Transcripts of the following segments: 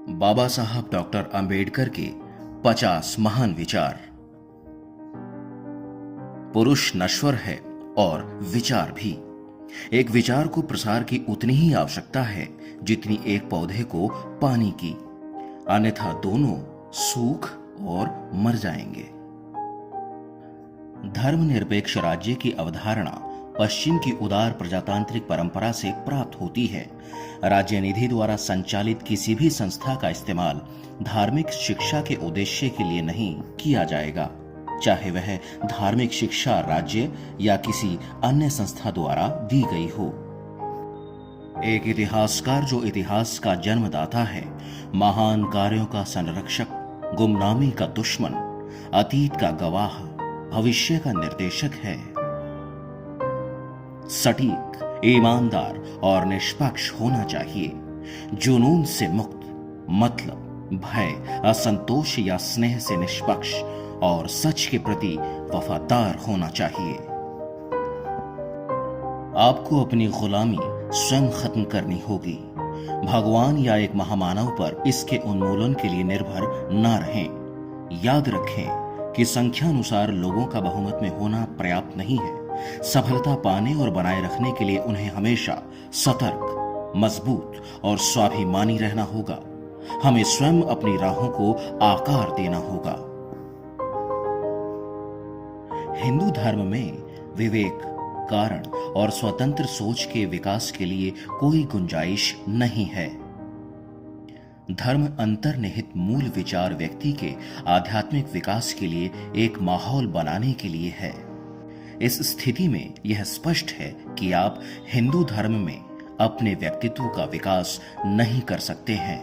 बाबा साहब डॉक्टर अंबेडकर के 50 महान विचार। पुरुष नश्वर है और विचार भी। एक विचार को प्रसार की उतनी ही आवश्यकता है जितनी एक पौधे को पानी की, अन्यथा दोनों सूख और मर जाएंगे। धर्मनिरपेक्ष राज्य की अवधारणा पश्चिम की उदार प्रजातांत्रिक परंपरा से प्राप्त होती है। राज्य निधि द्वारा संचालित किसी भी संस्था का इस्तेमाल धार्मिक शिक्षा के उद्देश्य के लिए नहीं किया जाएगा, चाहे वह धार्मिक शिक्षा राज्य या किसी अन्य संस्था द्वारा दी गई हो। एक इतिहासकार जो इतिहास का जन्मदाता है, महान कार्यों का संरक्षक, गुमनामी का दुश्मन, अतीत का गवाह, भविष्य का निर्देशक है। सटीक, ईमानदार और निष्पक्ष होना चाहिए। जुनून से मुक्त, मतलब भय, असंतोष या स्नेह से निष्पक्ष और सच के प्रति वफादार होना चाहिए। आपको अपनी गुलामी स्वयं खत्म करनी होगी। भगवान या एक महामानव पर इसके उन्मूलन के लिए निर्भर न रहें। याद रखें कि संख्यानुसार लोगों का बहुमत में होना पर्याप्त नहीं है। सफलता पाने और बनाए रखने के लिए उन्हें हमेशा सतर्क, मजबूत और स्वाभिमानी रहना होगा। हमें स्वयं अपनी राहों को आकार देना होगा। हिंदू धर्म में विवेक, कारण और स्वतंत्र सोच के विकास के लिए कोई गुंजाइश नहीं है। धर्म अंतर्निहित मूल विचार व्यक्ति के आध्यात्मिक विकास के लिए एक माहौल बनाने के लिए है। इस स्थिति में यह स्पष्ट है कि आप हिंदू धर्म में अपने व्यक्तित्व का विकास नहीं कर सकते हैं।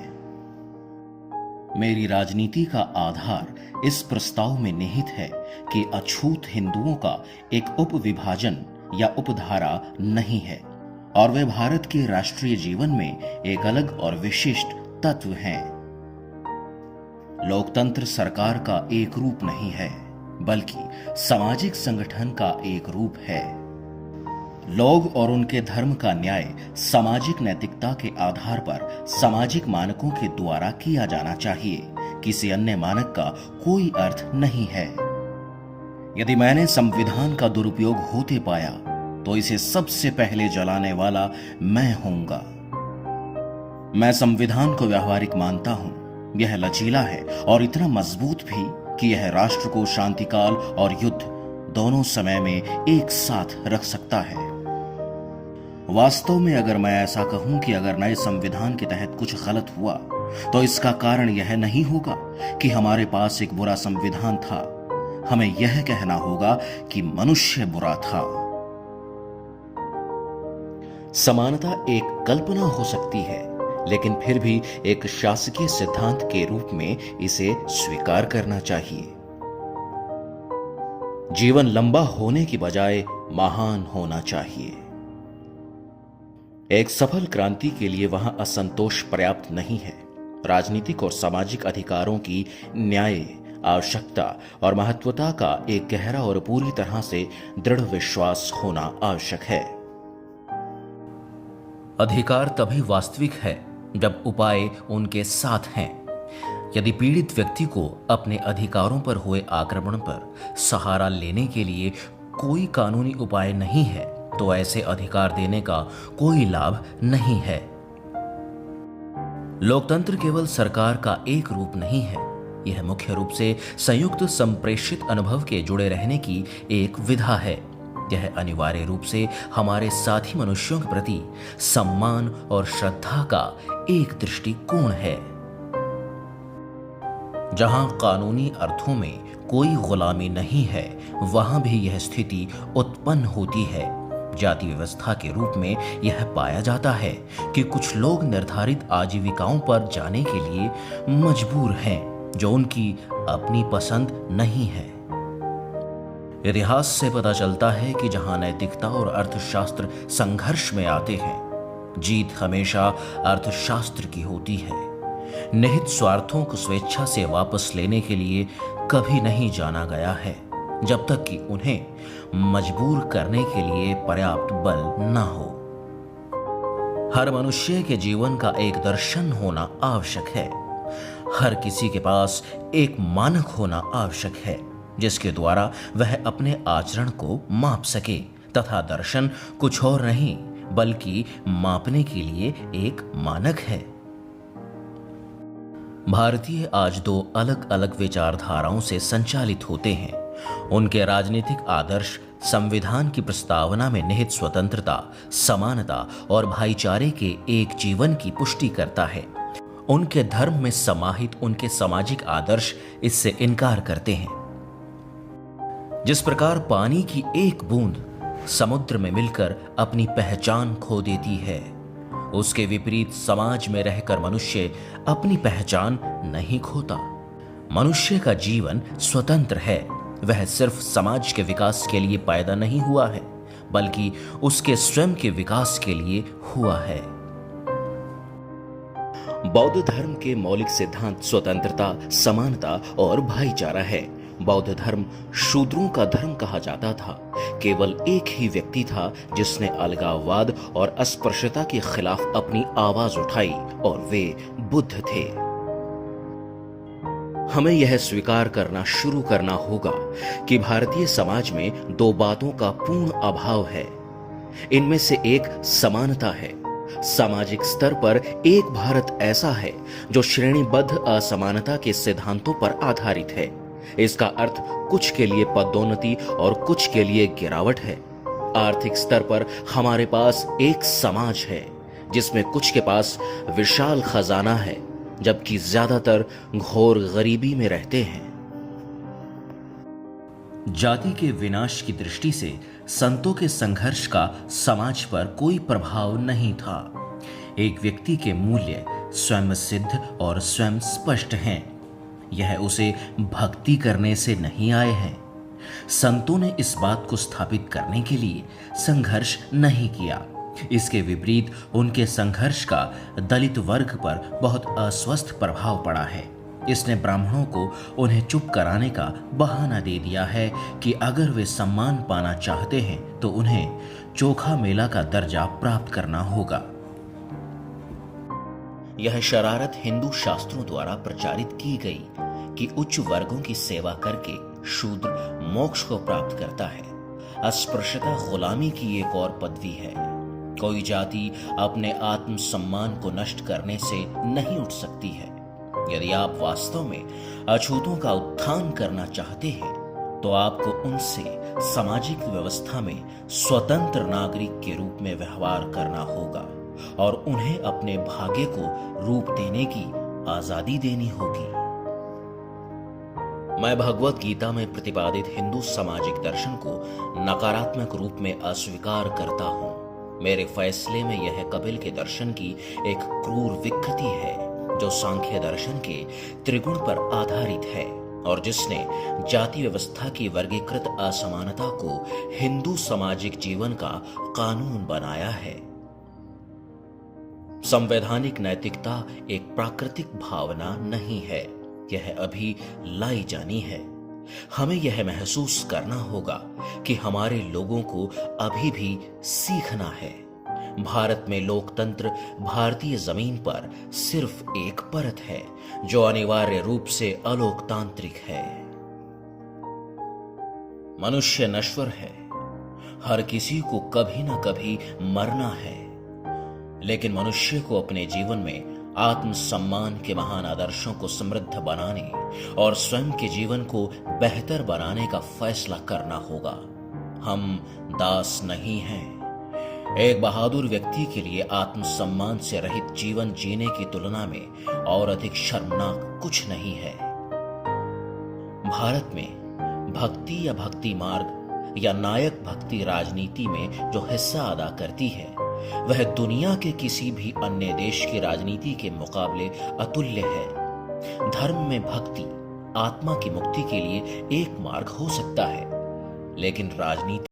मेरी राजनीति का आधार इस प्रस्ताव में निहित है कि अछूत हिंदुओं का एक उपविभाजन या उपधारा नहीं है और वे भारत के राष्ट्रीय जीवन में एक अलग और विशिष्ट तत्व हैं। लोकतंत्र सरकार का एक रूप नहीं है, बल्कि सामाजिक संगठन का एक रूप है। लोग और उनके धर्म का न्याय सामाजिक नैतिकता के आधार पर सामाजिक मानकों के द्वारा किया जाना चाहिए। किसी अन्य मानक का कोई अर्थ नहीं है। यदि मैंने संविधान का दुरुपयोग होते पाया तो इसे सबसे पहले जलाने वाला मैं होऊंगा। मैं संविधान को व्यावहारिक मानता हूं। यह लचीला है और इतना मजबूत भी कि यह राष्ट्र को शांतिकाल और युद्ध दोनों समय में एक साथ रख सकता है। वास्तव में अगर मैं ऐसा कहूं कि अगर नए संविधान के तहत कुछ गलत हुआ तो इसका कारण यह नहीं होगा कि हमारे पास एक बुरा संविधान था। हमें यह कहना होगा कि मनुष्य बुरा था। समानता एक कल्पना हो सकती है, लेकिन फिर भी एक शासकीय सिद्धांत के रूप में इसे स्वीकार करना चाहिए। जीवन लंबा होने की बजाय महान होना चाहिए। एक सफल क्रांति के लिए वहां असंतोष पर्याप्त नहीं है। राजनीतिक और सामाजिक अधिकारों की न्याय, आवश्यकता और महत्वता का एक गहरा और पूरी तरह से दृढ़ विश्वास होना आवश्यक है। अधिकार तभी वास्तविक है जब उपाय उनके साथ हैं। यदि पीड़ित व्यक्ति को अपने अधिकारों पर हुए आक्रमण पर सहारा लेने के लिए कोई कानूनी उपाय नहीं है तो ऐसे अधिकार देने का कोई लाभ नहीं है। लोकतंत्र केवल सरकार का एक रूप नहीं है। यह मुख्य रूप से संयुक्त संप्रेषित अनुभव के जुड़े रहने की एक विधा है। यह अनिवार्य रूप से हमारे साथी मनुष्यों के प्रति सम्मान और श्रद्धा का एक दृष्टिकोण है। जहां कानूनी अर्थों में कोई गुलामी नहीं है, वहां भी यह स्थिति उत्पन्न होती है। जाति व्यवस्था के रूप में यह पाया जाता है कि कुछ लोग निर्धारित आजीविकाओं पर जाने के लिए मजबूर हैं, जो उनकी अपनी पसंद नहीं है। इतिहास से पता चलता है कि जहां नैतिकता और अर्थशास्त्र संघर्ष में आते हैं, जीत हमेशा अर्थशास्त्र की होती है। निहित स्वार्थों को स्वेच्छा से वापस लेने के लिए कभी नहीं जाना गया है, जब तक कि उन्हें मजबूर करने के लिए पर्याप्त बल न हो। हर मनुष्य के जीवन का एक दर्शन होना आवश्यक है। हर किसी के पास एक मानक होना आवश्यक है जिसके द्वारा वह अपने आचरण को माप सके तथा दर्शन कुछ और नहीं बल्कि मापने के लिए एक मानक है। भारतीय आज दो अलग अलग विचारधाराओं से संचालित होते हैं। उनके राजनीतिक आदर्श संविधान की प्रस्तावना में निहित स्वतंत्रता, समानता और भाईचारे के एक जीवन की पुष्टि करता है। उनके धर्म में समाहित उनके सामाजिक आदर्श इससे इनकार करते हैं। जिस प्रकार पानी की एक बूंद समुद्र में मिलकर अपनी पहचान खो देती है, उसके विपरीत समाज में रहकर मनुष्य अपनी पहचान नहीं खोता। मनुष्य का जीवन स्वतंत्र है। वह सिर्फ समाज के विकास के लिए पैदा नहीं हुआ है बल्कि उसके स्वयं के विकास के लिए हुआ है। बौद्ध धर्म के मौलिक सिद्धांत स्वतंत्रता, समानता और भाईचारा है। बौद्ध धर्म शूद्रों का धर्म कहा जाता था। केवल एक ही व्यक्ति था जिसने अलगाववाद और अस्पृश्यता के खिलाफ अपनी आवाज उठाई और वे बुद्ध थे। हमें यह स्वीकार करना शुरू करना होगा कि भारतीय समाज में दो बातों का पूर्ण अभाव है। इनमें से एक समानता है। सामाजिक स्तर पर एक भारत ऐसा है जो श्रेणीबद्ध असमानता के सिद्धांतों पर आधारित है। इसका अर्थ कुछ के लिए पदोन्नति और कुछ के लिए गिरावट है। आर्थिक स्तर पर हमारे पास एक समाज है जिसमें कुछ के पास विशाल खजाना है जबकि ज्यादातर घोर गरीबी में रहते हैं। जाति के विनाश की दृष्टि से संतों के संघर्ष का समाज पर कोई प्रभाव नहीं था। एक व्यक्ति के मूल्य स्वयं सिद्ध और स्वयं स्पष्ट हैं। यह उसे भक्ति करने से नहीं आए हैं। संतों ने इस बात को स्थापित करने के लिए संघर्ष नहीं किया। इसके विपरीत उनके संघर्ष का दलित वर्ग पर बहुत अस्वस्थ प्रभाव पड़ा है। इसने ब्राह्मणों को उन्हें चुप कराने का बहाना दे दिया है कि अगर वे सम्मान पाना चाहते हैं तो उन्हें चोखा मेला का दर्जा प्राप्त करना होगा। यह शरारत हिंदू शास्त्रों द्वारा प्रचारित की गई कि उच्च वर्गों की सेवा करके शूद्र मोक्ष को प्राप्त करता है। अस्पृश्यता गुलामी की एक और पदवी है। कोई जाति अपने आत्म सम्मान को नष्ट करने से नहीं उठ सकती है। यदि आप वास्तव में अछूतों का उत्थान करना चाहते हैं तो आपको उनसे सामाजिक व्यवस्था में स्वतंत्र नागरिक के रूप में व्यवहार करना होगा और उन्हें अपने भाग्य को रूप देने की आजादी देनी होगी। मैं भगवत गीता में प्रतिपादित हिंदू सामाजिक दर्शन को नकारात्मक रूप में अस्वीकार करता हूं। मेरे फैसले में यह कपिल के दर्शन की एक क्रूर विकृति है जो सांख्य दर्शन के त्रिगुण पर आधारित है और जिसने जाति व्यवस्था की वर्गीकृत असमानता को हिंदू सामाजिक जीवन का कानून बनाया है। संवैधानिक नैतिकता एक प्राकृतिक भावना नहीं है, यह अभी लाई जानी है। हमें यह महसूस करना होगा कि हमारे लोगों को अभी भी सीखना है। भारत में लोकतंत्र भारतीय जमीन पर सिर्फ एक परत है जो अनिवार्य रूप से अलोकतांत्रिक है। मनुष्य नश्वर है। हर किसी को कभी ना कभी मरना है, लेकिन मनुष्य को अपने जीवन में आत्म सम्मान के महान आदर्शों को समृद्ध बनाने और स्वयं के जीवन को बेहतर बनाने का फैसला करना होगा। हम दास नहीं हैं। एक बहादुर व्यक्ति के लिए आत्मसम्मान से रहित जीवन जीने की तुलना में और अधिक शर्मनाक कुछ नहीं है। भारत में भक्ति या भक्ति मार्ग या नायक भक्ति राजनीति में जो हिस्सा अदा करती है वह दुनिया के किसी भी अन्य देश की राजनीति के मुकाबले अतुल्य है। धर्म में भक्ति आत्मा की मुक्ति के लिए एक मार्ग हो सकता है, लेकिन राजनीति